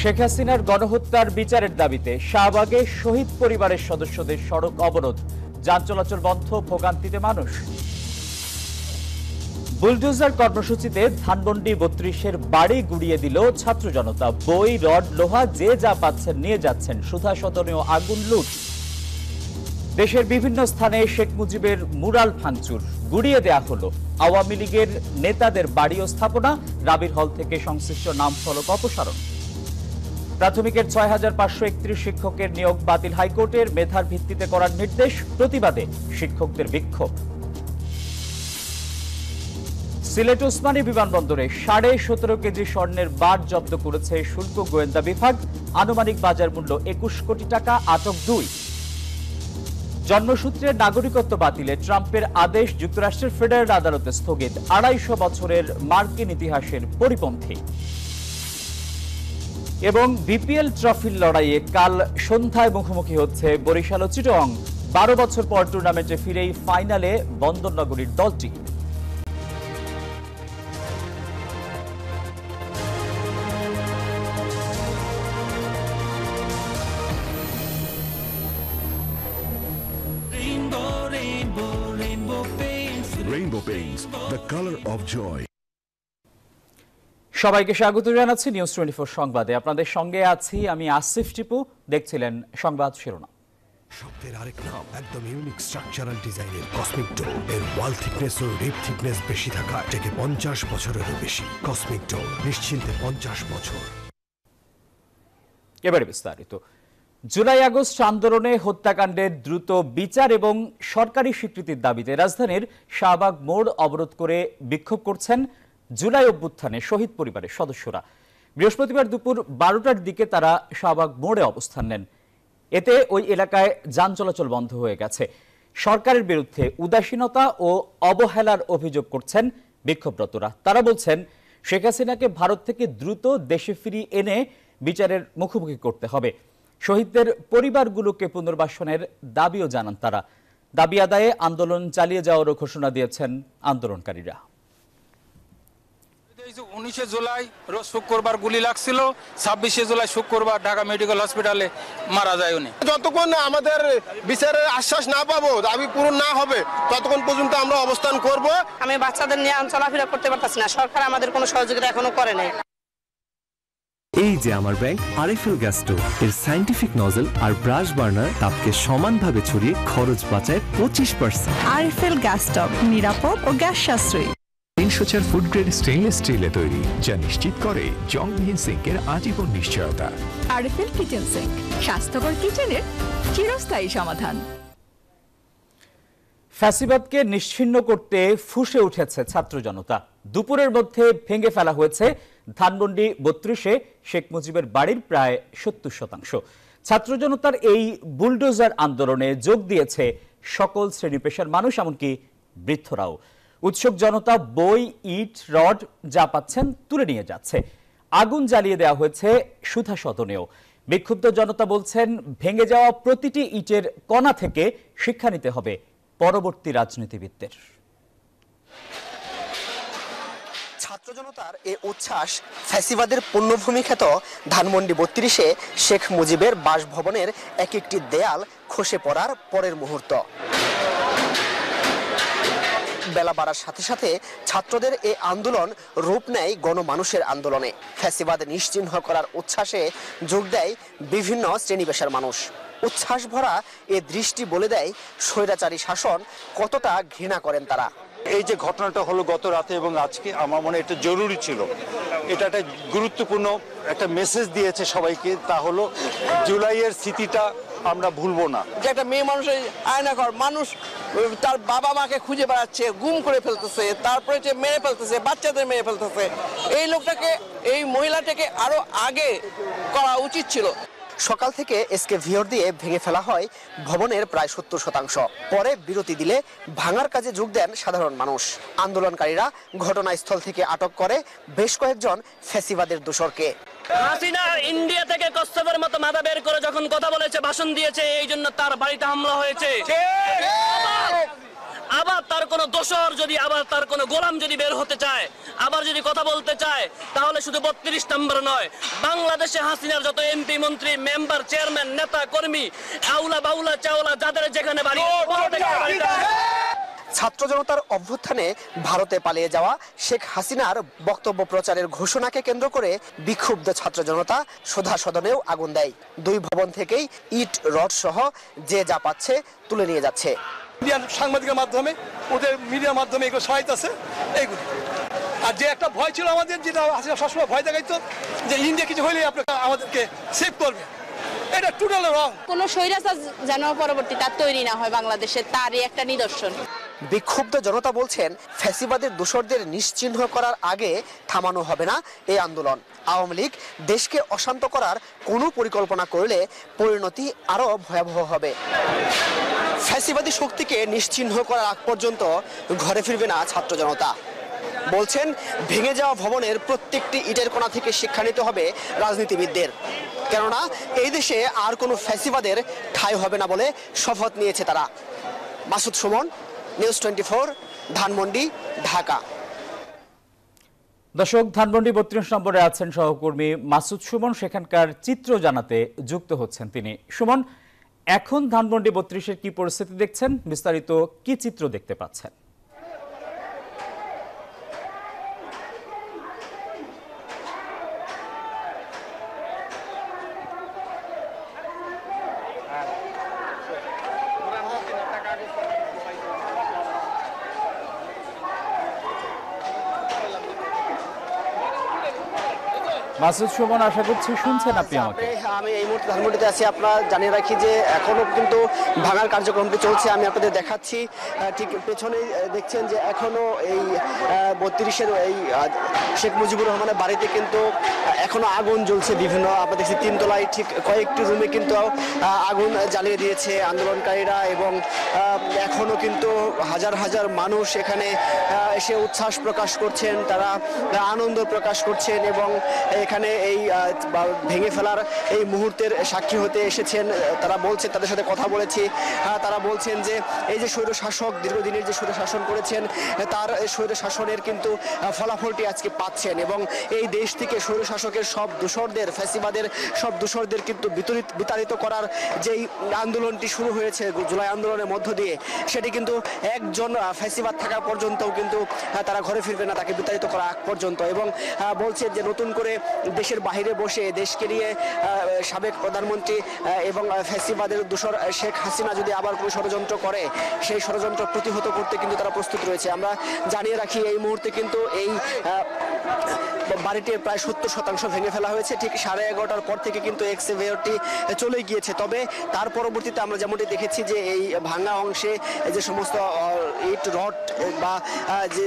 শেখ হাসিনার গণহত্যার বিচারের দাবিতে শাহবাগে শহীদ পরিবারের সদস্যদের সড়ক অবরোধ, যান চলাচল বন্ধ, ভোগান্তিতে মানুষ। বুলডোজার কর্মসূচিতে ধানমন্ডি ৩২-এর বাড়ি গুড়িয়ে দিল ছাত্র জনতা। বই, রড, লোহা যে যা পাচ্ছেন নিয়ে যাচ্ছেন, সুধা সদনেও আগুন, লুট। দেশের বিভিন্ন স্থানে শেখ মুজিবের মুরাল ভাঙচুর, গুড়িয়ে দেয়া হলো আওয়ামী লীগের নেতাদের বাড়ি ও স্থাপনা। রাবির হল থেকে সংশ্লিষ্ট নাম ফলক অপসারণ। প্রাথমিকের ৬,৫৩১ শিক্ষকের নিয়োগ বাতিল, হাইকোর্টের মেধার ভিত্তিতে করার নির্দেশ। প্রতিবাদে শিক্ষকদের বিক্ষোভ। সিলেট ওসমানী বিমানবন্দরে ১৭.৫ কেজি স্বর্ণের বার জব্দ করেছে শুল্ক গোয়েন্দা বিভাগ। আনুমানিক বাজার মূল্য ২১ কোটি টাকা, আটক ২। জন্মসূত্রে নাগরিকত্ব বাতিলে ট্রাম্পের আদেশ যুক্তরাষ্ট্রের ফেডারেল আদালতে স্থগিত। ২৫০ বছরের মার্কিন ইতিহাসের পরিপন্থী। এবং বিপিএল ট্রফির লড়াইয়ে কাল সন্ধ্যায় মুখোমুখি হচ্ছে বরিশাল ও চিটাগং। ১২ বছর পর টুর্নামেন্টে ফিরেই ফাইনালে বন্দরনগরীর দলটি। Rainbow Paints, the color of joy. সবাইকে স্বাগত জানাচ্ছি নিউজ 24 সংবাদে। আপনাদের সঙ্গে আছি আমি আসিফ টিপু। দেখছিলেন সংবাদ শিরোনাম। শব্দের আরেক নাম, একদম ইউনিক স্ট্রাকচারাল ডিজাইনের কসমিক ডোর। এর ওয়াল থিকনেস ও রিপ থিকনেস বেশি থাকা থেকে 50 বছরেরও বেশি। কসমিক ডোর, নিশ্চিন্তে 50 বছর। এবারে বিস্তারিত। জুলাই আগস্ট আন্দোলনে হত্যাকাণ্ডের দ্রুত বিচার এবং সরকারি স্বীকৃতির দাবিতে রাজধানীর শাহবাগ মোড় অবরোধ করে বিক্ষোভ করছেন জুলাই অভ্যুত্থানে শহীদ পরিবারের সদস্যরা। বৃহস্পতিবার দুপুর 12টার দিকে তারা শাহবাগ মোড়ে অবস্থান নেন। এতে ওই এলাকায় যান চলাচল বন্ধ হয়ে গেছে। সরকারের বিরুদ্ধে উদাসীনতা ও অবহেলার অভিযোগ করছেন বিক্ষোভরতরা। তারা বলছেন, শেখ হাসিনাকে ভারত থেকে দ্রুত দেশে ফিরিয়ে এনে বিচারের মুখোমুখি করতে হবে। শহীদদের পরিবারগুলোকে পুনর্বাসনের দাবিও জানান তারা। দাবি আদায়ে আন্দোলন চালিয়ে যাওয়ারও ঘোষণা দিয়েছেন আন্দোলনকারীরা। 19 জুলাই রোজ শুক্রবার গুলি লাগছিল, 26 জুলাই শুক্রবার ঢাকা মেডিকেল হসপিটালে মারা যায় উনি। যতক্ষণ আমাদের বিচারের আশ্বাস না পাবো, দাবি পূরণ না হবে, ততক্ষণ পর্যন্ত আমরা অবস্থান করব। আমি বাচ্চাদের নিয়ে চলাফেরা করতে পারতাছি না, সরকার আমাদের কোনো সহযোগিতা এখনো করে নাই। এই যে আমার ব্যাংক আরএফএল গ্যাস স্টোভ, এর সায়েন্টিফিক নজল আর ব্রাশ বার্নার তাপকে সমানভাবে ছড়িয়ে খরচ বাঁচায় 25%। আরএফএল গ্যাস স্টোভ নিরাপদ ও গ্যাস সাশ্রয়ী। ৩০০ ফুড গ্রেড স্টেইনলেস স্টিলে তৈরি, যা নিশ্চিত করে জংবিহীন সিঙ্কের আজীবন নিশ্চয়তা। আরএফএল কিচেন সিঙ্ক, স্বাস্থ্যকর কিচেনের চিরস্থায়ী সমাধান। ফ্যাসিবাদকে নিশ্চিহ্ন করতে ফুঁসে উঠেছে ছাত্র জনতা। দুপুরের মধ্যে ভেঙে ফেলা হয়েছে ধানমন্ডি ৩২-এ শেখ মুজিবের বাড়ির প্রায় ৭০%। ছাত্র জনতার এই বুলডোজার আন্দোলনে যোগ দিয়েছে সকল শ্রেণী পেশার মানুষ, এমনকি বৃদ্ধরাও। উৎসুক জনতা বই, ইট, রড যা পাচ্ছেন তুলে নিয়ে যাচ্ছে। আগুন জ্বালিয়ে দেওয়া হয়েছে সুধা সদনেও। বিক্ষুব্ধ জনতা বলছেন, ভেঙে যাওয়া প্রতিটি ইটের কণা থেকে শিক্ষা নিতে হবে পরবর্তী রাজনীতিবিদদের। ছাত্র জনতার এ উচ্ছ্বাস ফ্যাসিবাদের পুণ্যভূমি খ্যাত ধানমন্ডি ৩২-এ শেখ মুজিবের বাসভবনের এক একটি দেয়াল খসে পড়ার পরের মুহূর্ত। বেলা বাড়ার সাথে সাথে ছাত্রদের এ আন্দোলন রূপ নেয় গণমানুষের আন্দোলনে। ফ্যাসিবাদ নিশ্চিহ্ন করার উচ্ছ্বাসে যোগ দেয় বিভিন্ন শ্রেণী পেশার মানুষ। উচ্ছ্বাস ভরা এ দৃষ্টি বলে দেয় স্বৈরাচারী শাসন কতটা ঘৃণা করেন তারা। এই যে ঘটনাটা হলো গত রাতে এবং আজকে, আমার মনে এটা জরুরি ছিল। এটা একটা গুরুত্বপূর্ণ একটা মেসেজ দিয়েছে সবাইকে, তা হলো জুলাইয়ের স্মৃতিটা আমরা ভুলবো না। যে একটা মেয়ে মানুষের আয়নাঘর, মানুষ তার বাবা মাকে খুঁজে বেড়াচ্ছে, গুম করে ফেলতেছে, তারপরে যে মেরে ফেলতেছে, বাচ্চাদের মেরে ফেলতেছে। এই লোকটাকে, এই মহিলাটাকে আরো আগে করা উচিত ছিল। সকাল থেকে এসকে ভিওর দিয়ে ভেঙে ফেলা হয় ভবনের প্রায় ৭০%। পরে বিরতি দিলে ভাঙার কাজে যোগ দেন সাধারণ মানুষ। আন্দোলনকারীরা ঘটনাস্থল থেকে আটক করে বেশ কয়েকজন ফ্যাসিবাদের দোসরকে। হাসিনা ইন্ডিয়া থেকে কচ্ছপের মতো মাথা বের করে যখন কথা বলেছে, ভাষণ দিয়েছে, এই জন্য তার বাড়িতে হামলা হয়েছে। আবার তার কোনো দোসর যদি আবার তার কোনো গোলাম যদি বের হতে চায়, আবার যদি কথা বলতে চায়, তাহলে শুধু 32 নম্বর নয়, বাংলাদেশে হাসিনার যত এমপি মন্ত্রী মেম্বার চেয়ারম্যান নেতা কর্মী আউলা বাউলা চাওলা যাদের যেখানে বাড়ি ছাত্র জনতার অভ্যুত্থানে ভারতে পালিয়ে যাওয়া শেখ হাসিনার বক্তব্য প্রচারের ঘোষণাকে কেন্দ্র করে বিক্ষুব্ধ ছাত্র জনতা সুধা সদনেও আগুন দেয়। দুই ভবন থেকেই ইট রড সহ যে যা পাচ্ছে তুলে নিয়ে যাচ্ছে। সাংবাদিকের মাধ্যমে ওদের মিডিয়ার মাধ্যমে এগুলো সহায়তা এইগুলো। আর যে একটা ভয় ছিল আমাদের, যেটা হাসিনা সবসময় ভয় দেখাইতো যে ইন্ডিয়া কিছু হইলে আপনাকে আমাদেরকে সেভ করবে, এটা টোটাল রং। কোনো স্বৈরাচার যেন পরবর্তীতে আর তৈরি না হয় বাংলাদেশে, তারই একটা নিদর্শন। বিক্ষুব্ধ জনতা বলছেন, ফ্যাসিবাদের দোসরদের নিশ্চিহ্ন করার আগে থামানো হবে না এই আন্দোলন। আওয়ামী লীগ দেশকে অশান্ত করার কোনো পরিকল্পনা করলে পরিণতি আরো ভয়াবহ হবে। ফ্যাসিবাদী শক্তিকে নিশ্চিহ্ন করার আগ পর্যন্ত ঘরে ফিরবে না ছাত্র জনতা। বলছেন, ভেঙে যাওয়া ভবনের প্রত্যেকটি ইটের কোণা থেকে শিক্ষা নিতে হবে রাজনীতিবিদদের, কেননা এই দেশে আর কোনো ফ্যাসিবাদের ঠাঁই হবে না বলে শপথ নিয়েছে তারা। মাসুদ সুমন, নিউজ 24, ধানমন্ডি, ঢাকা। দর্শক, ধানমন্ডি 32 নম্বরে আছেন সহকর্মী মাসুদ সুমন, সেখানকার চিত্র জানাতে যুক্ত হচ্ছেন তিনি। সুমন, এখন ধানমন্ডি 32-এর কি পরিস্থিতি দেখছেন, বিস্তারিত কি চিত্র দেখতে পাচ্ছেন? মাসুদ সুমন, আশা করছি শুনছেন আপনি আমাকে। আমি এই মুহূর্তে ধানমন্ডিতে আছি। আপনারা জানিয়ে রাখি যে এখনো কিন্তু ভাঙার কার্যক্রমটি চলছে। আমি আপনাদের দেখাচ্ছি, ঠিক পেছনে দেখছেন যে এখনো এই 32-এর এই শেখ মুজিবুর রহমানের বাড়িতে কিন্তু এখনো আগুন জ্বলছে বিভিন্ন। আমরা দেখছি 3 তলায় ঠিক কয়েকটি রুমে কিন্তু আগুন জ্বালিয়ে দিয়েছে আন্দোলনকারীরা, এবং এখনো কিন্তু হাজার হাজার মানুষ এখানে এসে উচ্ছ্বাস প্রকাশ করছেন, তারা আনন্দ প্রকাশ করছেন, এবং এখানে এই ভেঙে ফেলার এই মুহূর্তের সাক্ষী হতে এসেছেন। তারা বলছেন, তাদের সাথে কথা বলেছি, তারা বলছেন যে এই যে স্বৈর শাসক দীর্ঘদিনের যে স্বৈর শাসন করেছেন, তার স্বৈর শাসনের কিন্তু ফলাফলটি আজকে পাচ্ছেন, এবং এই দেশ থেকে স্বৈর শাসকের সব দোসরদের, ফ্যাসিবাদের সব দোসরদের কিন্তু বিতাড়িত করার যেই আন্দোলনটি শুরু হয়েছে জুলাই আন্দোলনের মধ্য দিয়ে, সেটি কিন্তু একজন ফ্যাসিবাদ থাকা পর্যন্তও কিন্তু তারা ঘরে ফিরবে না, তাকে বিতাড়িত করা আগ পর্যন্ত। এবং বলছেন যে নতুন করে দেশের বাইরে বসে দেশকে নিয়ে সাবেক প্রধানমন্ত্রী এবং ফ্যাসিবাদের দোসর শেখ হাসিনা যদি আবার কোনো ষড়যন্ত্র করে, সেই ষড়যন্ত্র প্রতিহত করতে কিন্তু তারা প্রস্তুত রয়েছে। আমরা জানিয়ে রাখি, এই মুহূর্তে কিন্তু এই বাড়িটির প্রায় 70% ভেঙে ফেলা হয়েছে। ঠিক 11:30টার পর থেকে কিন্তু এক্সকেভেটরটি চলে গিয়েছে। তবে তার পরবর্তীতে আমরা যেমনটি দেখেছি যে এই ভাঙা অংশে যে সমস্ত ইট রড বা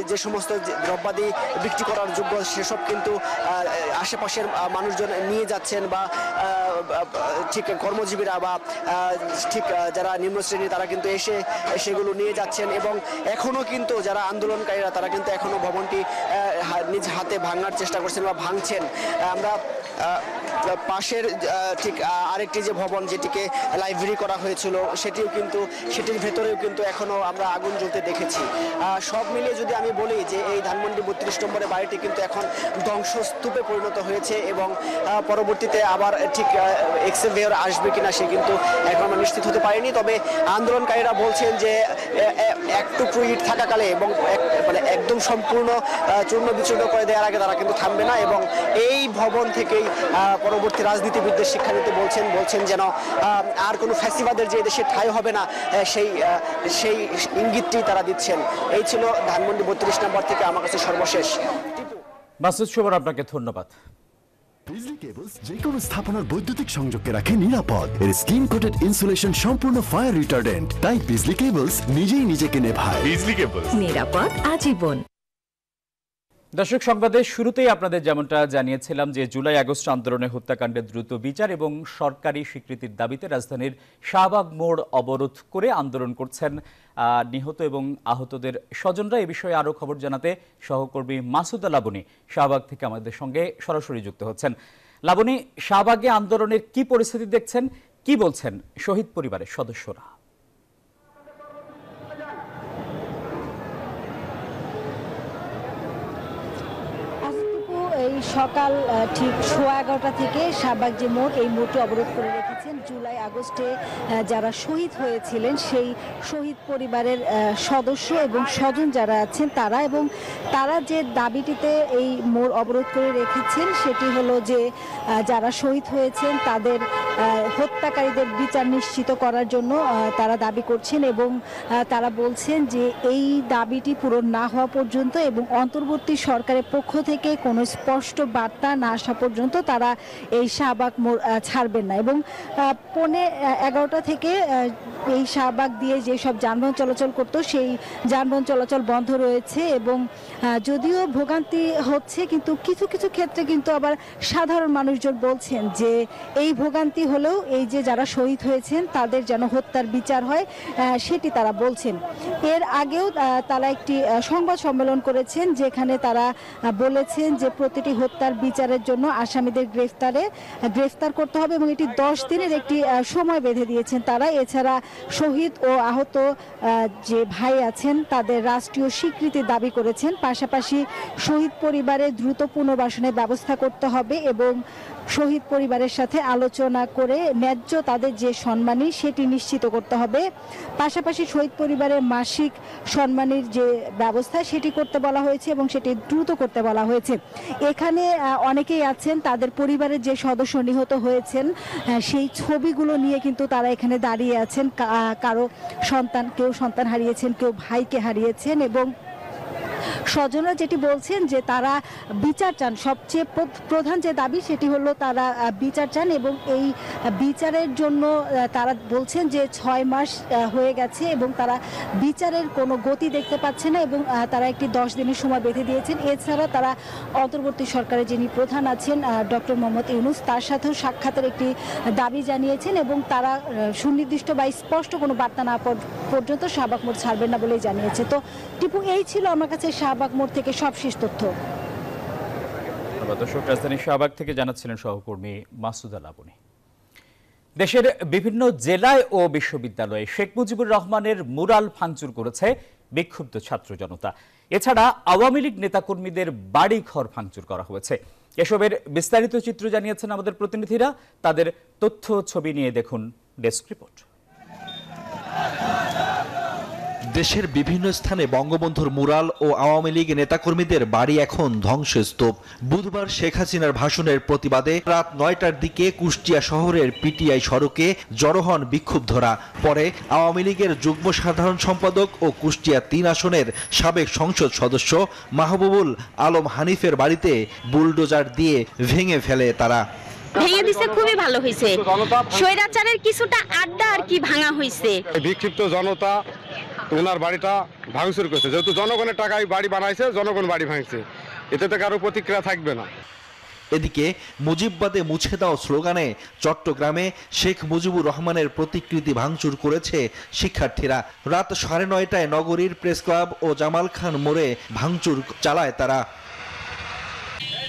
যে সমস্ত দ্রব্যাদি বিক্রি করার যোগ্য, সেসব কিন্তু আশেপাশের মানুষজন নিয়ে যাচ্ছেন, বা ঠিক কর্মজীবীরা বা ঠিক যারা নিম্ন শ্রেণী তারা কিন্তু এসে সেগুলো নিয়ে যাচ্ছেন। এবং এখনো কিন্তু যারা আন্দোলনকারীরা তারা কিন্তু এখনো ভবনটি নিজ হাতে ভাঙার চেষ্টা করছেন বা ভাঙছেন। আমরা পাশের ঠিক আরেকটি যে ভবন, যেটিকে লাইব্রেরি করা হয়েছিল, সেটির ভেতরেও কিন্তু এখনো আমরা আগুন জ্বলতে দেখেছি। সব মিলিয়ে যদি আমি বলি যে এই ধানমন্ডি 32 নম্বরের বাড়িটি কিন্তু এখন ধ্বংসস্তূপে পরিণত হয়েছে, এবং পরবর্তীতে আবার ঠিক এক্সকেভেটর আসবে কিনা সে কিন্তু এখন আমরা নিশ্চিত হতে পারিনি। তবে আন্দোলনকারীরা বলছেন যে একটুকু ইট থাকাকালে এবং মানে একদম সম্পূর্ণ চূর্ণ বিচূর্ণ করে দেওয়ার আগে তারা কিন্তু থামবে না, এবং এই ভবন থেকেই পরবর্তী রাজনীতিবিদদের শিক্ষা নিতে বলছেন যেন আর কোনো ফ্যাসিবাদের যে দেশে ঠাঁই হবে না, সেই ইঙ্গিতটি তারা দিচ্ছেন। এই ছিল ধানমন্ডি 32 নম্বর থেকে আমার কাছে সর্বশেষ। মাসুদ সুমন, আপনাকে ধন্যবাদ। বিজলি কেবলস যে কোনো স্থাপনার বৈদ্যুতিক সংযোগকে রাখে নিরাপদ। এর স্কিন কোটেড ইনসুলেশন সম্পূর্ণ ফায়ার রিটার্ডেন্ট, তাই বিজলি কেবলস নিজেই নিজেকে নেভায়। বিজলি কেবলস, নিরাপদ আজীবন। দর্শক, সংবাদের শুরুতেই আপনাদের যেমনটা জানিয়েছিলাম যে জুলাই আগস্ট আন্দোলনে হত্যাকাণ্ডের দ্রুত বিচার এবং সরকারি স্বীকৃতির দাবিতে রাজধানীর শাহবাগ মোড় অবরোধ করে আন্দোলন করছেন নিহত এবং আহতদের স্বজনরা। এ বিষয়ে আরও খবর জানাতে সহকর্মী মাসুদা লাবনী শাহবাগ থেকে আমাদের সঙ্গে সরাসরি যুক্ত হচ্ছেন। লাবনী, শাহবাগে আন্দোলনের কি পরিস্থিতি দেখছেন, কি বলছেন শহীদ পরিবারের সদস্যরা? সকাল ঠিক 11:15 থেকে শাহবাগ যে মোড়, এই মোড়টি অবরোধ করে রেখেছেন। জুলাই আগস্টে যারা শহীদ হয়েছিলেন সেই শহীদ পরিবারের সদস্য এবং স্বজন যারা আছেন তারা, এবং তারা যে দাবিটিতে এই মোড় অবরোধ করে রেখেছেন সেটি হলো যে যারা শহীদ হয়েছেন তাদের হত্যাকারীদের বিচার নিশ্চিত করার জন্য তারা দাবি করছেন, এবং তারা বলছেন যে এই দাবিটি পূরণ না হওয়া পর্যন্ত এবং অন্তর্বর্তী সরকারের পক্ষ থেকে কোনো স্পষ্ট বার্তা না আসা পর্যন্ত তারা এই শাহবাগ মোড় ছাড়বেন না। এবং 11:15 থেকে এই শাহবাগ দিয়ে যেসব যানবাহন চলাচল করত সেই যানবাহন চলাচল বন্ধ রয়েছে, এবং যদিও ভোগান্তি হচ্ছে কিন্তু কিছু কিছু ক্ষেত্রে কিন্তু আবার সাধারণ মানুষজন বলছেন যে এই ভোগান্তি হলেও এই যে যারা শহীদ হয়েছেন তাদের যেন হত্যার বিচার হয় সেটি তারা বলছেন। এর আগেও তারা একটি সংবাদ সম্মেলন করেছেন যেখানে তারা বলেছেন যে প্রতিটি হত্যার বিচারের জন্য আসামিদের গ্রেফতার করতে হবে এবং এটি 10 দিনের একটি সময় বেঁধে দিয়েছেন তারা। এছাড়া শহীদ ও আহত যে ভাই আছেন তাদের রাষ্ট্রীয় স্বীকৃতি দাবি করেছেন। পাশাপাশি শহীদ পরিবারের দ্রুত পুনর্বাসনের ব্যবস্থা করতে হবে এবং শহীদ পরিবারের সাথে আলোচনা করে ন্যায্য তাদের যে সম্মানী সেটি নিশ্চিত করতে হবে। পাশাপাশি শহীদ পরিবারের মাসিক সম্মানীর যে ব্যবস্থা সেটি করতে বলা হয়েছে এবং সেটি দ্রুত করতে বলা হয়েছে। এখানে অনেকেই আছেন তাদের পরিবারের যে সদস্য নিহত হয়েছেন সেই ছবিগুলো নিয়ে কিন্তু তারা এখানে দাঁড়িয়ে আছেন। কারো সন্তান, কেউ সন্তান হারিয়েছেন, কেউ ভাইকে হারিয়েছেন, এবং স্বজনরা যেটি বলছেন যে তারা বিচার চান। সবচেয়ে প্রধান যে দাবি সেটি হলো তারা বিচার চান, এবং এই বিচারের জন্য তারা বলছেন যে 6 মাস হয়ে গেছে এবং তারা বিচারের কোনো গতি দেখতে পাচ্ছে না, এবং তারা একটি 10 দিনের সময় বেঁধে দিয়েছেন। এছাড়া তারা অন্তর্বর্তী সরকারের যিনি প্রধান আছেন ডক্টর মোহাম্মদ ইউনূস তার সাথেও সাক্ষাতের একটি দাবি জানিয়েছেন, এবং তারা সুনির্দিষ্ট বা স্পষ্ট কোনো বার্তা না পর্যন্ত শাহবাগ মোড় ছাড়বেন না বলেই জানিয়েছে। তো টিপু, এই ছিল আমার কাছে শাহবাগ মোড় থেকে সবশেষ তথ্য। দর্শক, রাজধানীর শাহবাগ থেকে জানাচ্ছিলেন সহকর্মী মাসুদা লাবনী। দেশের বিভিন্ন জেলায় ও বিশ্ববিদ্যালয়ে শেখ মুজিবুর রহমানের মুরাল ভাঙচুর করেছে বিক্ষুব্ধ ছাত্র জনতা। এছাড়া আওয়ামী লীগ নেতাকর্মীদের বাড়ি ঘর ভাঙচুর করা হয়েছে। এসবের বিস্তারিত চিত্র জানিয়েছেন আমাদের প্রতিনিধিরা। তাদের তথ্য ছবি নিয়ে দেখুন ডেস্ক রিপোর্ট। দেশের বিভিন্ন স্থানে বঙ্গবন্ধুর মুরাল ও আওয়ামী লীগ নেতাকর্মীদের বাড়ি এখন ধ্বংসস্তূপ। বুধবার শেখ হাসিনার ভাষণের প্রতিবাদে রাত 9টার দিকে কুষ্টিয়া শহরের পিটিআই সড়কে জড়ো হন বিক্ষুব্ধরা। পরে আওয়ামী লীগের যুগ্ম সাধারণ সম্পাদক ও কুষ্টিয়া 3 আসনের সাবেক সংসদ সদস্য মাহবুবুল আলম হানিফের বাড়িতে বুলডোজার দিয়ে ভেঙে ফেলে তারা। ভেঙে দিছে, খুবই ভালো হয়েছে। স্বৈরাচারের কিছুটা আড্ডা আর কি ভাঙা হয়েছে। বিক্ষিপ্ত জনতা ওনার বাড়িটা ভাঙচুর করছে, যেহেতু জনগণের টাকায় বাড়ি বানাইছে, জনগণ বাড়ি ভাঙছে, এতে তো কারো প্রতিক্রিয়া থাকবে না। এদিকে মুজিববাদে মুছে দাও স্লোগানে চট্টগ্রামে শেখ মুজিবুর রহমানের প্রতিকৃতি ভাঙচুর করেছে শিক্ষার্থীরা। রাত 9:30টায় নগরীর প্রেস ক্লাব ও জামাল খান মোড়ে ভাঙচুর চালায় তারা।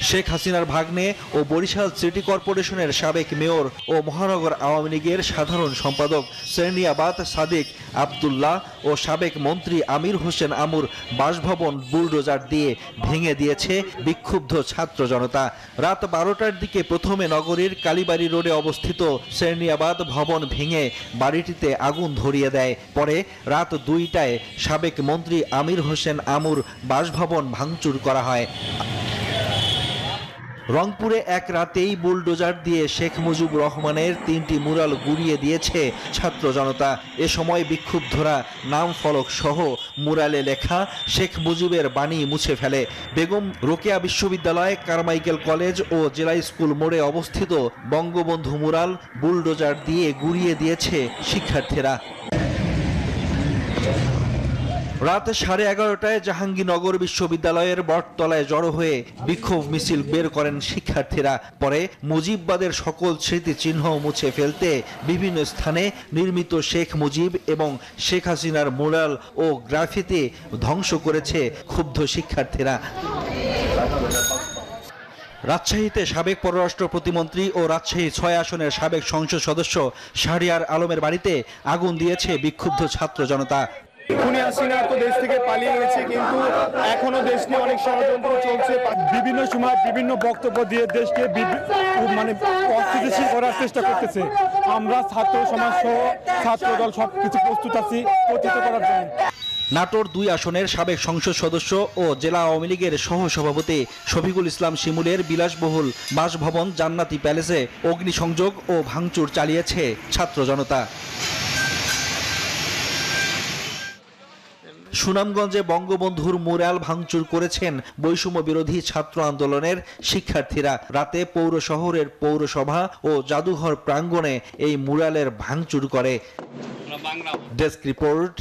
শেখ হাসিনার ভাগ্নে ও বরিশাল সিটি কর্পোরেশনের সাবেক মেয়র ও মহানগর আওয়ামী লীগের সাধারণ সম্পাদক সেরনিয়াবাদ সাদিক আব্দুল্লাহ ও সাবেক মন্ত্রী আমির হোসেন আমুর বাসভবন বুলডোজার দিয়ে ভেঙে দিয়েছে বিক্ষুব্ধ ছাত্র জনতা। রাত 12টার দিকে প্রথমে নগরীর কালীবাড়ি রোডে অবস্থিত সেরনিয়াবাদ ভবন ভেঙে বাড়িটিতে আগুন ধরিয়ে দেয়। পরে রাত 2টায় সাবেক মন্ত্রী আমির হোসেন আমুর বাসভবন ভাঙচুর করা হয়। রংপুরে এক রাতেই বুলডোজার দিয়ে শেখ মুজিবুর রহমানের 3টি মুরাল গুড়িয়ে দিয়েছে ছাত্র জনতা। এ সময় বিক্ষুব্ধরা নাম ফলক সহ মুরালে লেখা শেখ মুজিবের বাণী মুছে ফেলে। বেগম রোকেয়া বিশ্ববিদ্যালয়, কারমাইকেল কলেজ ও জেলা স্কুল মোড়ে অবস্থিত বঙ্গবন্ধু মুরাল বুলডোজার দিয়ে গুড়িয়ে দিয়েছে শিক্ষার্থীরা। রাত 11:30টায় জাহাঙ্গীরনগর বিশ্ববিদ্যালয়ের বটতলায় জড়ো হয়ে বিক্ষোভ মিছিল বের করেন শিক্ষার্থীরা। পরে মুজিববাদের সকল স্মৃতিচিহ্ন মুছে ফেলতে বিভিন্ন স্থানে নির্মিত শেখ মুজিব এবং শেখ হাসিনার মুরাল ও গ্রাফিতি ধ্বংস করেছে ক্ষুব্ধ শিক্ষার্থীরা। রাজশাহীতে সাবেক পররাষ্ট্র প্রতিমন্ত্রী ও রাজশাহী 6 আসনের সাবেক সংসদ সদস্য শাহরিয়ার আলমের বাড়িতে আগুন দিয়েছে বিক্ষুব্ধ ছাত্র জনতা। খুনি হাসিনা তো দেশ থেকে পালিয়ে গেছে, কিন্তু এখনো দেশ নিয়ে অনেক ষড়যন্ত্র চলছে। বিভিন্ন সময় বিভিন্ন বক্তব্য দিয়ে দেশকে মানে অস্থিতিশীল করার চেষ্টা করতেছে। আমরা ছাত্র সমাজ সহ ছাত্র দল সবকিছু প্রস্তুত আছি প্রতিহত করার জন্য। নাটোর 2 আসনের সাবেক সংসদ সদস্য ও জেলা আওয়ামী লীগের সহসভাপতি শফিকুল ইসলাম শিমুলের বিলাসবহুল বাসভবন জান্নাতি প্যালেসে অগ্নিসংযোগ ও ভাঙচুর চালিয়েছে ছাত্র জনতা। সুনামগঞ্জে বঙ্গবন্ধুর মুরাল ভাঙচুর করেছেন বৈষম্য বিরোধী ছাত্র আন্দোলনের শিক্ষার্থীরা। রাতে পৌর শহরের পৌরসভা ও জাদুঘর প্রাঙ্গণে এই মুরালের ভাঙচুর করে। Desk report,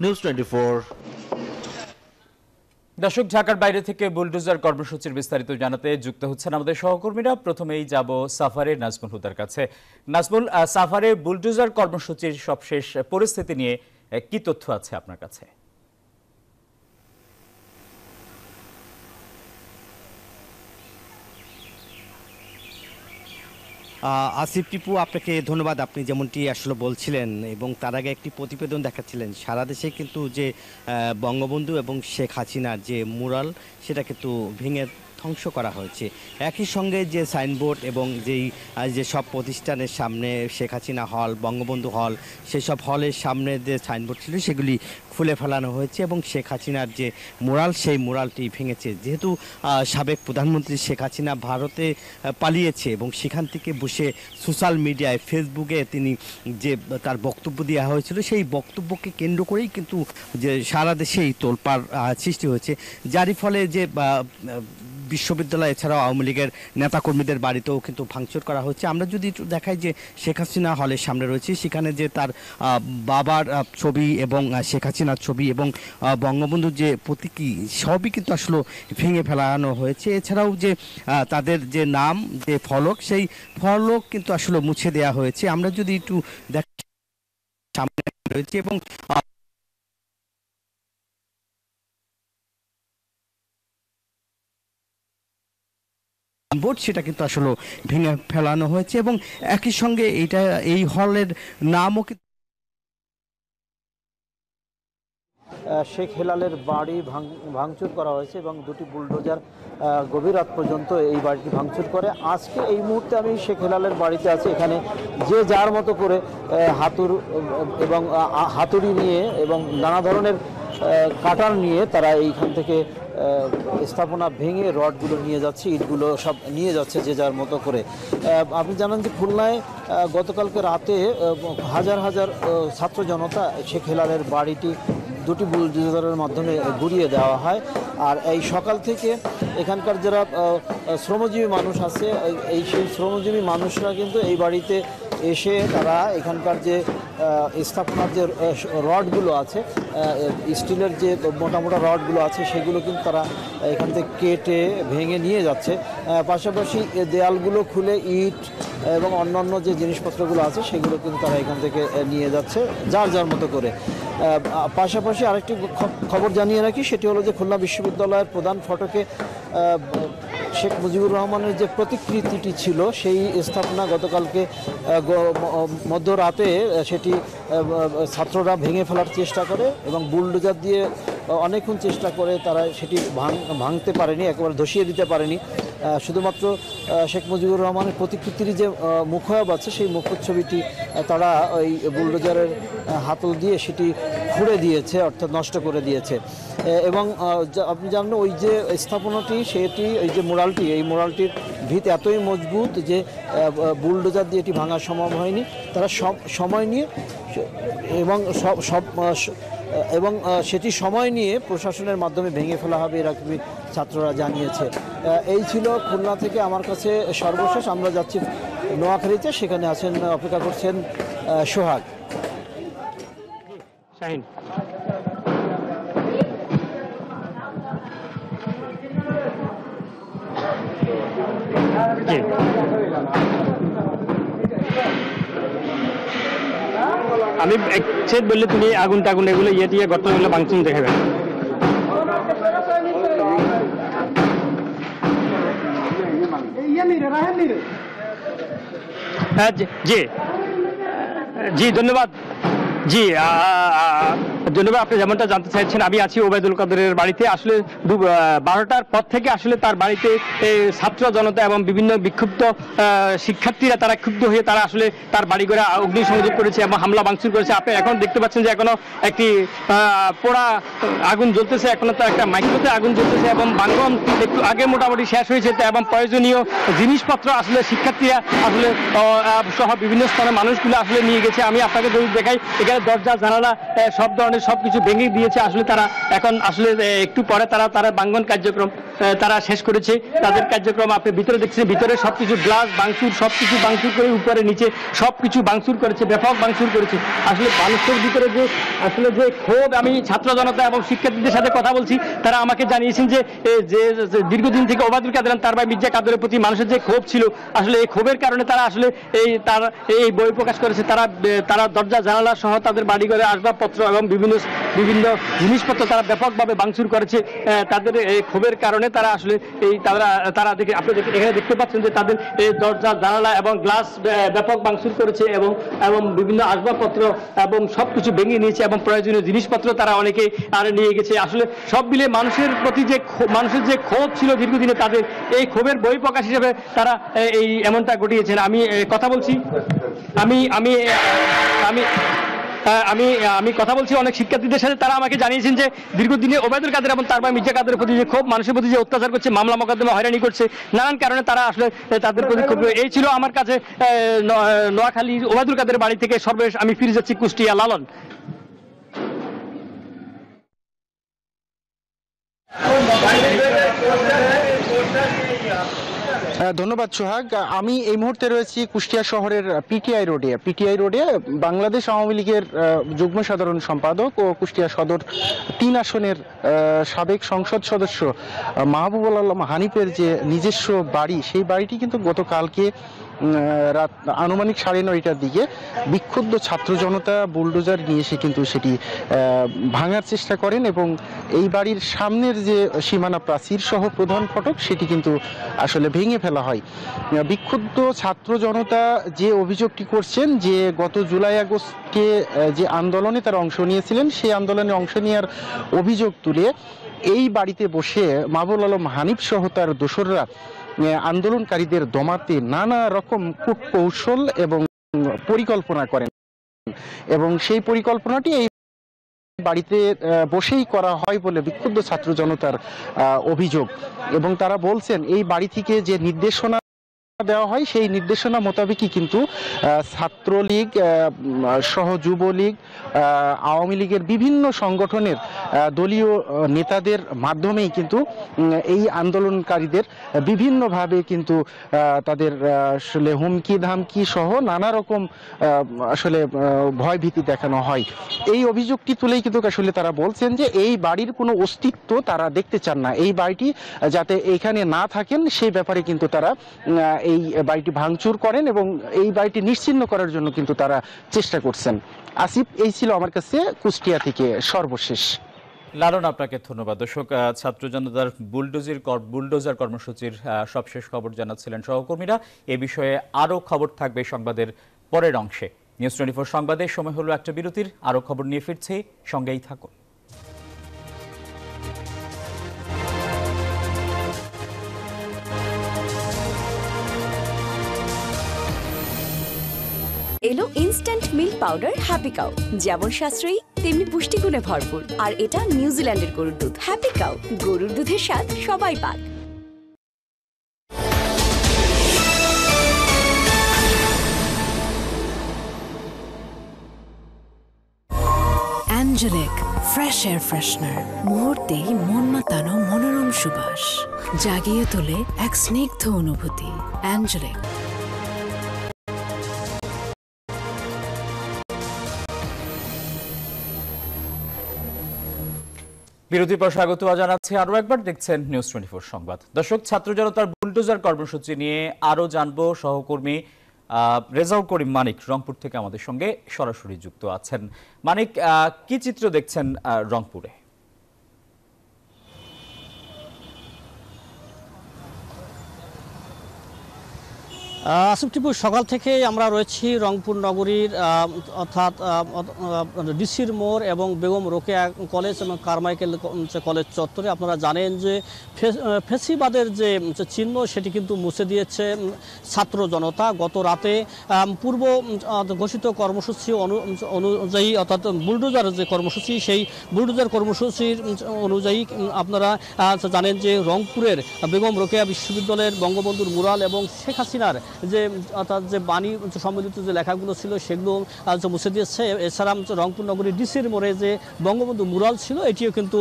news 24। দর্শক, ঢাকার বাইরে থেকে বুলডোজার কর্মসূচির বিস্তারিত জানাতে যুক্ত হচ্ছেন আমাদের সহকর্মীরা। প্রথমেই যাব সাফারের নাজমুল হুদার কাছে। নাজমুল, সাফারে বুলডোজার কর্মসূচির সবশেষ পরিস্থিতি নিয়ে কি তথ্য আছে আপনার কাছে? আসিফ টিপু, আপনাকে ধন্যবাদ। আপনি যেমনটি আসলে বলছিলেন এবং তার আগে একটি প্রতিবেদন দেখাচ্ছিলেন, সারা দেশে কিন্তু যে বঙ্গবন্ধু এবং শেখ হাসিনার যে মুরাল সেটা কিন্তু ভেঙে ধ্বংস করা হয়েছে। একই সঙ্গে যে সাইনবোর্ড এবং যে সব প্রতিষ্ঠানের সামনে শেখ হাসিনা হল, বঙ্গবন্ধু হল, সেসব হলের সামনে যে সাইনবোর্ড ছিল সেগুলি খুলে ফেলানো হয়েছে এবং শেখ হাসিনার যে মুরাল সেই মুরালটি ভেঙেছে। যেহেতু সাবেক প্রধানমন্ত্রী শেখ হাসিনা ভারতে পালিয়েছে এবং সেখান থেকে বসে সোশ্যাল মিডিয়ায় ফেসবুকে তিনি যে তার বক্তব্য দেওয়া হয়েছিল, সেই বক্তব্যকে কেন্দ্র করেই কিন্তু যে সারা দেশেই তোলপাড় সৃষ্টি হয়েছে, যারই ফলে যে বিশ্ববিদ্যালয় এছাড়াও আওয়ামী লীগের নেতাকর্মীদের বাড়িতেও কিন্তু ভাঙচুর করা হচ্ছে। আমরা যদি দেখাই যে শেখ হাসিনা হলের সামনে রয়েছে, সেখানে যে তার বাবার ছবি এবং শেখ হাসিনার ছবি এবং বঙ্গবন্ধুর যে প্রতীকী সবই কিন্তু আসলে ভেঙে ফেলানো হয়েছে। এছাড়াও যে তাদের যে নাম, যে ফলক, সেই ফলক কিন্তু আসলে মুছে দেওয়া হয়েছে। আমরা যদি একটু দেখি সামনে রয়েছে এবং বোর্ড সেটা কিন্তু আসলে ভেঙে ফেলানো হয়েছে এবং একই সঙ্গে এই হলের নামও শেখ হেলালের বাড়ি ভাঙচুর করা হয়েছে এবং দুটি বুলডোজার গভীর রাত পর্যন্ত এই বাড়িটি ভাঙচুর করে। আজকে এই মুহূর্তে আমি শেখ হেলালের বাড়িতে আছি। এখানে যে যার মতো করে হাতুড়ি নিয়ে এবং নানা ধরনের কাটার নিয়ে তারা এইখান থেকে স্থাপনা ভেঙে রডগুলো নিয়ে যাচ্ছে, ইটগুলো সব নিয়ে যাচ্ছে যে যার মতো করে। আপনি জানেন যে খুলনায় গতকালকে রাতে হাজার হাজার ছাত্র জনতা শেখ হেলালের বাড়িটি দুটি বুলডোজারের মাধ্যমে গুড়িয়ে দেওয়া হয়। আর এই সকাল থেকে এখানকার যারা শ্রমজীবী মানুষ আছে, সেই শ্রমজীবী মানুষরা কিন্তু এই বাড়িতে এসে তারা এখানকার যে স্থাপনার যে রডগুলো আছে, স্টিলের যে মোটা মোটা রডগুলো আছে, সেগুলো কিন্তু তারা এখান থেকে কেটে ভেঙে নিয়ে যাচ্ছে। পাশাপাশি দেয়ালগুলো খুলে ইট এবং অন্যান্য যে জিনিসপত্রগুলো আছে সেগুলো কিন্তু তারা এখান থেকে নিয়ে যাচ্ছে যার যার মতো করে। পাশাপাশি আরেকটি খবর জানিয়ে রাখি, সেটি হলো যে খুলনা বিশ্ববিদ্যালয়ের প্রধান ফটকে শেখ মুজিবুর রহমানের যে প্রতিকৃতিটি ছিল, সেই স্থাপনা গতকালকে মধ্যরাতে সেটি ছাত্ররা ভেঙে ফেলার চেষ্টা করে এবং বুলডোজার দিয়ে অনেকক্ষণ চেষ্টা করে তারা সেটি ভাঙতে পারেনি, একেবারে ধসিয়ে দিতে পারেনি। শুধুমাত্র শেখ মুজিবুর রহমানের প্রতিকৃতির যে মুখায়ব আছে, সেই মুখচ্ছবিটি তারা ওই বুলডোজারের হাতল দিয়ে সেটি খুঁড়ে দিয়েছে, অর্থাৎ নষ্ট করে দিয়েছে। এবং আপনি জানেন ওই যে স্থাপনাটি, সেটি এই যে মুরালটি, এই মুরালটির ভিত এতই মজবুত যে বুলডোজার দিয়ে এটি ভাঙা সম্ভব হয়নি। তারা সময় নিয়ে এবং সেটি সময় নিয়ে প্রশাসনের মাধ্যমে ভেঙে ফেলা হবে, এরকমই ছাত্ররা জানিয়েছে। এই ছিল খুলনা থেকে আমার কাছে সর্বশেষ। আমরা যাচ্ছি নোয়াখালীতে, সেখানে আছেন, অপেক্ষা করছেন সোহাগ। শাহিন, আমি একচেট বললে তুমি আগুন টাগুন এগুলো ইয়ে দিয়ে গর্তগুলো ভাঙচুর দেখাবে। হ্যাঁ জি জি ধন্যবাদ। জি ধন্যবাদ। আপনি যেমনটা জানতে চাইছেন, আমি আছি ওবায়দুল কাদেরের বাড়িতে। আসলে 12টার পর থেকে আসলে তার বাড়িতে ছাত্র জনতা এবং বিভিন্ন বিক্ষুব্ধ শিক্ষার্থীরা তারা ক্ষুব্ধ হয়ে তারা আসলে তার বাড়িঘরে অগ্নিসংযোগ করেছে এবং হামলা ভাঙচুর করেছে। আপনি এখন দেখতে পাচ্ছেন যে এখনো একটি পোড়া আগুন জ্বলতেছে, এখনো তো একটা মাইক্রোতে আগুন জ্বলতেছে এবং ভাঙন একটু আগে মোটামুটি শেষ হয়েছে এবং প্রয়োজনীয় জিনিসপত্র আসলে শিক্ষার্থীরা আসলে সহ বিভিন্ন স্থানে মানুষগুলো আসলে নিয়ে গেছে। আমি আপনাকে যদি দেখাই, এখানে দরজা জানালা সব ধরনের সবকিছু ভেঙে দিয়েছে। আসলে তারা এখন আসলে একটু পরে তারা ভাঙন কার্যক্রম তারা শেষ করেছে তাদের কার্যক্রম। আপনি ভিতরে দেখছেন, ভিতরে সবকিছু গ্লাস ভাঙচুর, সবকিছু ভাঙচুর করে উপরে নিচে সবকিছু ভাঙচুর করেছে, ব্যাপক ভাঙচুর করেছে। আসলে মানুষের ভিতরে যে আসলে যে ক্ষোভ, আমি ছাত্র জনতা এবং শিক্ষার্থীদের সাথে কথা বলছি, তারা আমাকে জানিয়েছেন যে দীর্ঘদিন থেকে ওবায়দুল কাদের তার ভাই মির্জা কাদেরের প্রতি মানুষের যে ক্ষোভ ছিল, আসলে এই ক্ষোভের কারণে তারা আসলে এই বই প্রকাশ করেছে। তারা দরজা জানালা সহ তাদের বাড়িঘরে আসবাবপত্র এবং বিভিন্ন জিনিসপত্র তারা ব্যাপকভাবে ভাঙচুর করেছে। তাদের এই ক্ষোভের কারণে তারা আসলে তারা দেখে আপনি এখানে দেখতে পাচ্ছেন যে তাদের দরজা জানালা এবং গ্লাস ব্যাপক ভাঙচুর করেছে এবং বিভিন্ন আসবাবপত্র এবং সবকিছু ভেঙে নিয়েছে এবং প্রয়োজনীয় জিনিসপত্র তারা অনেকে আর নিয়ে গেছে। আসলে সব মিলে মানুষের প্রতি যে মানুষের যে ক্ষোভ ছিল দীর্ঘদিনে, তাদের এই ক্ষোভের বই প্রকাশ হিসেবে তারা এই এমনটা ঘটিয়েছেন। আমি কথা বলছি আমি কথা বলছি অনেক শিক্ষার্থীদের সাথে, তারা আমাকে জানিয়েছেন যে দীর্ঘদিনে ওবায়দুল কাদের এবং তার ভাই মির্জা কাদেরের প্রতি যে ক্ষোভ, মানুষের প্রতি যে অত্যাচার করছে, মামলা মোকদ্দমা হয়রানি করছে, নানান কারণে তারা আসলে তাদের প্রতি ক্ষোভ। এই ছিল আমার কাছে নোয়াখালী ওবায়দুল কাদের বাড়ি থেকে সর্বশেষ। আমি ফিরে যাচ্ছি কুষ্টিয়া। লালন। ধন্যবাদ সোহাগ। আমি এই মুহূর্তে রয়েছি কুষ্টিয়া শহরের পিটিআই রোডে বাংলাদেশ আওয়ামী লীগের যুগ্ম সাধারণ সম্পাদক ও কুষ্টিয়া সদর 3 আসনের সাবেক সংসদ সদস্য মাহবুবুল আলম হানিফের যে নিজস্ব বাড়ি, সেই বাড়িটি কিন্তু গতকালকে রাত আনুমানিক 9:30টার দিকে বিক্ষুব্ধ ছাত্র জনতা বুলডোজার নিয়ে এসে কিন্তু সেটি ভাঙার চেষ্টা করেন এবং এই বাড়ির সামনের যে সীমানা প্রাচীর সহ প্রধান ফটক, সেটি কিন্তু আসলে ভেঙে ফেলা হয়। বিক্ষুব্ধ ছাত্র জনতা যে অভিযোগটি করছেন যে গত জুলাই আগস্টে যে আন্দোলনে তারা অংশ নিয়েছিলেন, সেই আন্দোলনে অংশ নেওয়ার অভিযোগ তুলে এই বাড়িতে বসে মাহবুবুল আলম হানিফ সহ তার দোসররা আন্দোলনকারীদের দমাতে নানা রকম কূটকৌশল এবং পরিকল্পনা করেন এবং সেই পরিকল্পনাটি এই বাড়িতে বসেই করা হয় বলে বিক্ষুব্ধ ছাত্র জনতার অভিযোগ। এবং তারা বলছেন এই বাড়ি থেকে যে নির্দেশনা দেওয়া হয়, সেই নির্দেশনা মোতাবেকই কিন্তু ছাত্রলীগ সহ যুবলীগ, আওয়ামী লীগের বিভিন্ন সংগঠনের দলীয় নেতাদের মাধ্যমেই কিন্তু এই আন্দোলনকারীদের বিভিন্নভাবে কিন্তু তাদের আসলে হুমকি ধামকি সহ নানা রকম আসলে ভয়ভীতি দেখানো হয়। এই অভিযোগটি তুলেই কিন্তু আসলে তারা বলছেন যে এই বাড়ির কোনো অস্তিত্ব তারা দেখতে চান না, এই বাড়িটি যাতে এখানে না থাকেন সেই ব্যাপারে কিন্তু তারা এই বাড়িটি ভাঙচুর করেন এবং এই বাড়িটি নিশ্চিহ্ন করার জন্য কিন্তু তারা চেষ্টা করছেন। আসিফ, এই ছিল আমার কাছে কুষ্টিয়া থেকে সর্বশেষ। লালন, আপনাকে ধন্যবাদ। দর্শক, ছাত্র জনতার বুলডোজার কর্মসূচির সবশেষ খবর জানাচ্ছিলেন সহকর্মীরা। এ বিষয়ে আরও খবর থাকবে সংবাদের পরের অংশে। নিউজ 24 সংবাদের সময় হলো একটা বিরতির। আরও খবর নিয়ে ফিরছে, সঙ্গেই থাকুন। এলো instant milk powder happy cow, যেমন সাশ্রয়ী তেমনি পুষ্টিগুণে ভরপুর। আর এটা নিউজিল্যান্ডের গরুর দুধ। হ্যাপি কাউ, গরুর দুধের স্বাদ সবাই পাক। অ্যাঞ্জেলিক ফ্রেশ এয়ার ফ্রেশনার, মুহূর্তেই মন মাতানো মনোরম সুবাস, জাগিয়ে তোলে এক স্নিগ্ধ অনুভূতি। অ্যাঞ্জেলিক। বিরতির পর স্বাগত জানাচ্ছি আরও একবার। দেখছেন নিউজ 24 সংবাদ। দর্শক, ছাত্র জনতার বুলডোজার কর্মসূচি নিয়ে আরও জানবো। সহকর্মী রেজাউল করিম মানিক রংপুর থেকে আমাদের সঙ্গে সরাসরি যুক্ত আছেন। মানিক, কি চিত্র দেখছেন রংপুরে? আসিফ টিপু, সকাল থেকে আমরা রয়েছি রংপুর নগরীর অর্থাৎ ডিসির মোড় এবং বেগম রোকেয়া কলেজ এবং কারমাইকেল কলেজ চত্বরে। আপনারা জানেন যে ফেসিবাদের যে চিহ্ন সেটি কিন্তু মুছে দিয়েছে ছাত্র জনতা। গত রাতে পূর্ব ঘোষিত কর্মসূচি অনুযায়ী অর্থাৎ বুলডোজার যে কর্মসূচি, সেই বুলডোজার কর্মসূচির অনুযায়ী আপনারা জানেন যে রংপুরের বেগম রোকেয়া বিশ্ববিদ্যালয়ের বঙ্গবন্ধুর মুরাল এবং শেখ হাসিনার যে অর্থাৎ যে বাণী সম্বলিত যে লেখাগুলো ছিল সেগুলো মুছে দিয়েছে। এছাড়া রংপুর নগরীর ডিসির মোড়ে যে বঙ্গবন্ধু মুরাল ছিল এটিও কিন্তু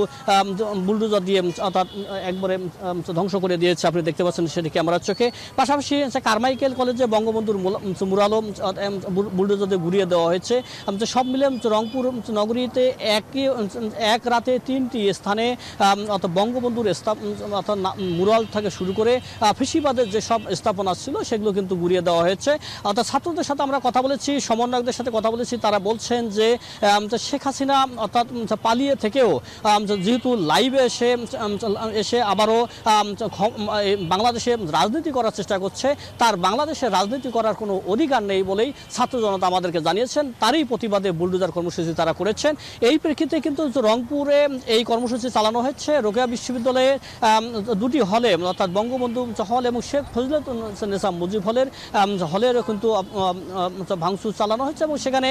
বুলডোজার দিয়ে অর্থাৎ একবারে ধ্বংস করে দিয়েছে, আপনি দেখতে পাচ্ছেন সেটি ক্যামেরার চোখে। পাশাপাশি কারমাইকেল কলেজে বঙ্গবন্ধুর মুরালও বুলডোজার দিয়ে ঘুরিয়ে দেওয়া হয়েছে। সব মিলে রংপুর নগরীতে এক রাতে 3টি স্থানে অর্থাৎ বঙ্গবন্ধুর অর্থাৎ মুরাল থেকে শুরু করে ফেসিবাদের যে সব স্থাপনা ছিল সেগুলো কিন্তু ঘুরিয়ে দেওয়া হয়েছে। অর্থাৎ ছাত্রদের সাথে আমরা কথা বলেছি, সমন্বয়কদের সাথে কথা বলেছি, তারা বলছেন যে শেখ হাসিনা অর্থাৎ পালিয়ে থেকেও যেহেতু লাইভে এসে আবারও বাংলাদেশে রাজনীতি করার চেষ্টা করছে, তার বাংলাদেশে রাজনীতি করার কোনো অধিকার নেই বলেই ছাত্র জনতা আমাদেরকে জানিয়েছেন। তারই প্রতিবাদে বুলডোজার কর্মসূচি তারা করেছেন। এই প্রেক্ষিতে কিন্তু রংপুরে এই কর্মসূচি চালানো হচ্ছে। রোকেয়া বিশ্ববিদ্যালয়ে 2টি হলে অর্থাৎ বঙ্গবন্ধু হল এবং শেখ ফজলুন্নেসা মুজিব হলের কিন্তু ভাঙচুর চালানো হচ্ছে এবং সেখানে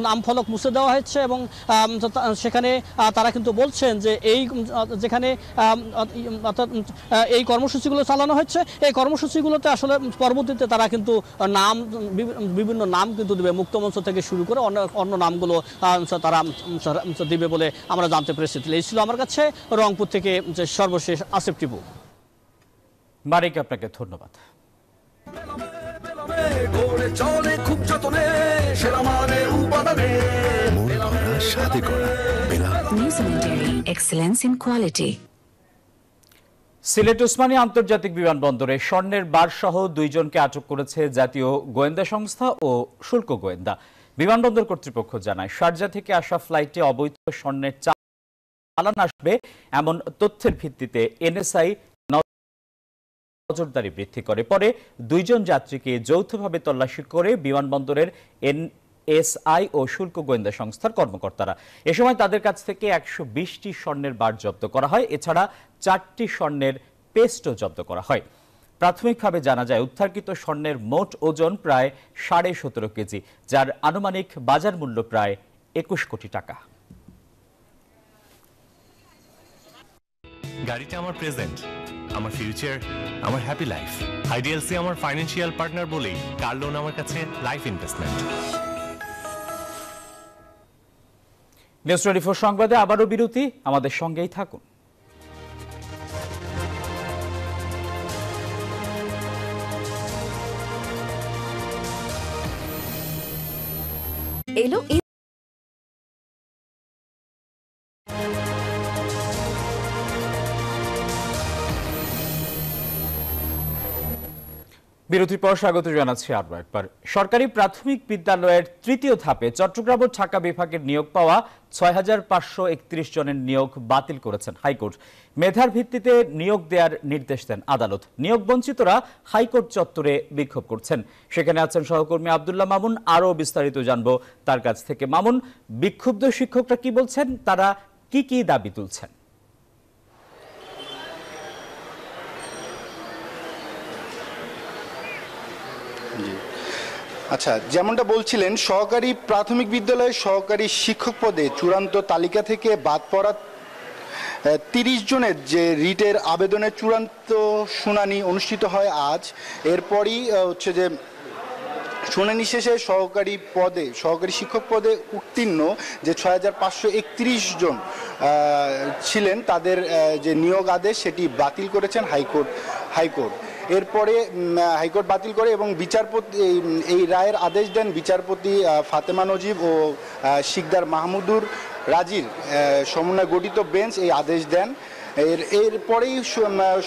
নাম ফলক মুছে দেওয়া হচ্ছে এবং সেখানে তারা কিন্তু বলছেন যে যেখানে অর্থাৎ এই কর্মসূচিগুলো চালানো হচ্ছে, এই কর্মসূচিগুলোতে আসলে পরবর্তীতে তারা কিন্তু বিভিন্ন নাম কিন্তু দেবে, মুক্তমঞ্চ থেকে শুরু করে অন্য নামগুলো তারা দিবে বলে আমরা জানতে পেরেছি। এই ছিল আমার কাছে রংপুর থেকে যে সর্বশেষ আসিফ টিপু। মারিক, আপনাকে ধন্যবাদ। সিলেট ওসমানী আন্তর্জাতিক বিমানবন্দরে স্বর্ণের বার সহ 2 জনকে আটক করেছে জাতীয় গোয়েন্দা সংস্থা ও শুল্ক গোয়েন্দা। বিমানবন্দর কর্তৃপক্ষ জানায়, শারজা থেকে আসা ফ্লাইটে অবৈধ স্বর্ণের চালান আসবে এমন তথ্যের ভিত্তিতে এনএসআই নজরদারি বৃদ্ধি করে। পরে 2 জন যাত্রীকে যৌথভাবে তল্লাশি করে বিমানবন্দরের এনএসআই ও শুল্ক গোয়েন্দা সংস্থার কর্মকর্তারা। এ সময় তাদের কাছ থেকে 120টি স্বর্ণের বার জব্দ করা হয়। এছাড়া 4টি স্বর্ণের পেস্টও জব্দ করা হয়। প্রাথমিকভাবে জানা যায়, উদ্ধারকৃত স্বর্ণের মোট ওজন প্রায় 17.5 কেজি, যার আনুমানিক বাজার মূল্য প্রায় 21 কোটি টাকা। গাড়িটা আমার প্রেজেন্ট, আমার ফিউচার, আমার হ্যাপি লাইফ। আইডিএলসি আমার ফাইন্যান্সিয়াল পার্টনার বলেই কার লোন আমার কাছে লাইফ ইনভেস্টমেন্ট। নিউজ 24 সংবাদে আবারও বিরতি, আমাদের সঙ্গেই থাকুন। এলো বিরতির পর স্বাগত জানাচ্ছি আরও একবার। সরকারি প্রাথমিক বিদ্যালয়ের 3য় ধাপে চট্টগ্রাম ও ঢাকা বিভাগের নিয়োগ পাওয়া 6531 জনের নিয়োগ বাতিল করেছেন হাইকোর্ট। মেধার ভিত্তিতে নিয়োগ দেওয়ার নির্দেশ দেন আদালত। নিয়োগ বঞ্চিতরা হাইকোর্ট চত্বরে বিক্ষোভ করছেন। সেখানে আছেন সহকর্মী আব্দুল্লাহ মামুন, আরও বিস্তারিত জানবো তার কাছ থেকে। মামুন, বিক্ষুব্ধ শিক্ষকরা কি বলছেন, তারা কি কি দাবি তুলছেন? আচ্ছা, যেমনটা বলছিলেন, সহকারী প্রাথমিক বিদ্যালয়ে সহকারী শিক্ষক পদে চূড়ান্ত তালিকা থেকে বাদ পড়া 30 জনের যে রিটের আবেদনের চূড়ান্ত শুনানি অনুষ্ঠিত হয় আজ। এরপরই হচ্ছে যে শুনানি শেষে সহকারী শিক্ষক পদে উত্তীর্ণ যে 6531 জন ছিলেন, তাদের যে নিয়োগ আদেশ সেটি বাতিল করেছেন হাইকোর্ট। এরপরে হাইকোর্ট বাতিল করে এবং বিচারপতি এই রায়ের আদেশ দেন বিচারপতি ফাতেমা নজিব ও শিকদার মাহমুদুর রাজির সমন্বয়ে গঠিত বেঞ্চ এই আদেশ দেন। এরপরেই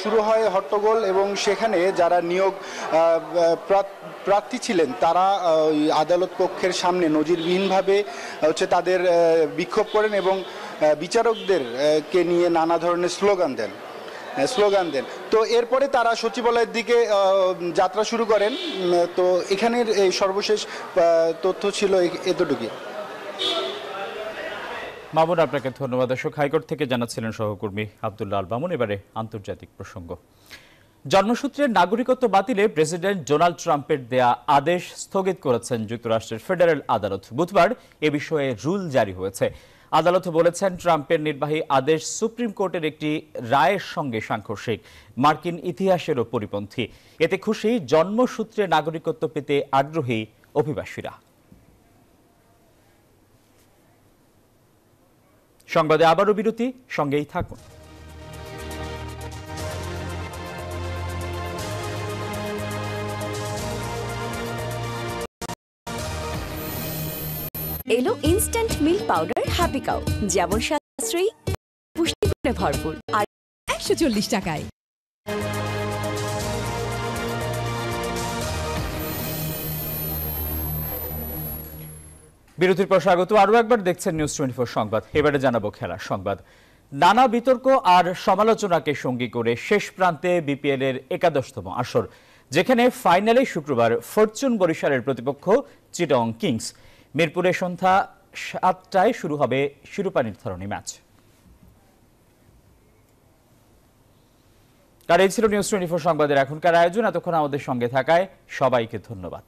শুরু হয় হট্টগোল এবং সেখানে যারা নিয়োগ প্রার্থী ছিলেন তারা আদালত কক্ষের সামনে নজিরবিহীনভাবে তাদের বিক্ষোভ করেন এবং বিচারকদেরকে নিয়ে নানা ধরনের স্লোগান দেন। স্লোগান দেন। তো এরপরে তারা সচিবালয়ের দিকে যাত্রা শুরু করেন। তো এখানের এই সর্বশেষ তথ্য ছিল এতটুকুই। মামুন, আপনাকে ধন্যবাদ। দর্শক, হাইকোর্ট থেকে জানাচ্ছিলেন সহকর্মী আব্দুল্লাহ আল মামুন। এবারে আন্তর্জাতিক প্রসঙ্গ। জন্মসূত্রের নাগরিকত্ব বাতিলে প্রেসিডেন্ট ডোনাল্ড ট্রাম্পের দেয়া আদেশ স্থগিত করেছেন যুক্তরাষ্ট্রের ফেডারেল আদালত। বুধবার এ বিষয়ে রুল জারি হয়েছে। আদালত বলেছেন, ট্রাম্পের নির্বাহী আদেশ সুপ্রিম কোর্টের একটি রায়ের সঙ্গে সাংঘর্ষিক, মার্কিন ইতিহাসেরও পরিপন্থী। এতে খুশি জন্মসূত্রে নাগরিকত্ব পেতে আগ্রহী অভিবাসীরা। সংবাদে আবারও বিরতি, সঙ্গেই থাকুন। এলো instant milk powder happy cow, যেমন সাশ্রয়ী, পুষ্টিগুণে ভরপুর আর 140 টাকায়। বিরতির পর স্বাগত। আরও একবার দেখছেন নিউজ 24 সংবাদ। এবারে জানাবো খেলার সংবাদ। নানা বিতর্ক আর সমালোচনাকে সঙ্গী করে শেষ প্রান্তে বিপিএল এর 11তম আসর, যেখানে ফাইনালে শুক্রবার ফরচুন বরিশালের প্রতিপক্ষ চিটাগং কিংস। মিরপুরে সন্ধ্যা 7টায় শুরু হবে শিরোপা নির্ধারণী ম্যাচ। আর এই ছিল নিউজ 24 সংবাদের এখনকার আয়োজন। এতক্ষণ আমাদের সঙ্গে থাকায় সবাইকে ধন্যবাদ।